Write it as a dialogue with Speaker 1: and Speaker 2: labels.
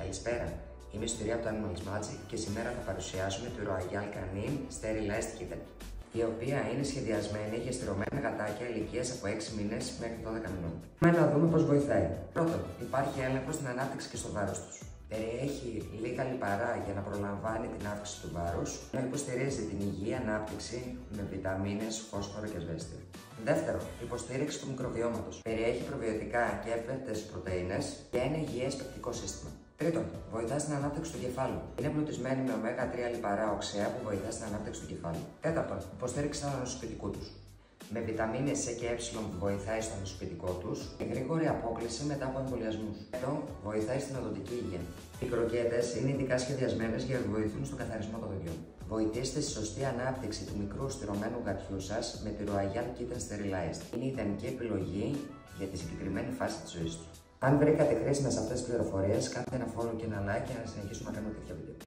Speaker 1: Καλησπέρα, είμαι η Σωτηρία από το Animals Magic και σήμερα θα παρουσιάσουμε τη Royal Canin Sterilized Kitten, η οποία είναι σχεδιασμένη για στηρωμένα γατάκια ηλικίας από 6 μήνες μέχρι 12 μηνών. Πάμε να δούμε πώς βοηθάει. Πρώτον, υπάρχει έλεγχος στην ανάπτυξη και στο βάρος τους. Περιέχει λίγα λιπαρά για να προλαμβάνει την αύξηση του βάρους, να υποστηρίζει την υγιή ανάπτυξη με βιταμίνες, φόσφορο και ασβέστιο. Δεύτερον, υποστήριξη του μικροβιώματος. Περιέχει προβιωτικά και εύπεπτες πρωτεΐνες και ένα υγιές πεπτικό σύστημα. Τρίτον, βοηθά στην ανάπτυξη του κεφάλου. Είναι εμπλουτισμένη με ω3 λιπαρά οξέα που βοηθά στην ανάπτυξη του κεφάλου. Τέταρτον, υποστήριξη του ανοσοποιητικού του. Με βιταμίνες C και Ε που βοηθάει στο ανοσοποιητικό του και γρήγορη απόκληση μετά από εμβολιασμούς. Εδώ βοηθάει στην οδοντική υγεία. Οι κροκέτες είναι ειδικά σχεδιασμένες για να βοηθούν στον καθαρισμό των δοντιών. Βοηθήστε στη σωστή ανάπτυξη του μικρού στηρωμένου γατιού σας με τη Royal Kitten Sterilized. Είναι η ιδανική επιλογή για τη συγκεκριμένη φάση της ζωής του. Αν βρήκατε χρήσιμες αυτές τις πληροφορίες, κάντε ένα follow και ένα like για να συνεχίσουμε να κάνουμε τέτοια βίντεο.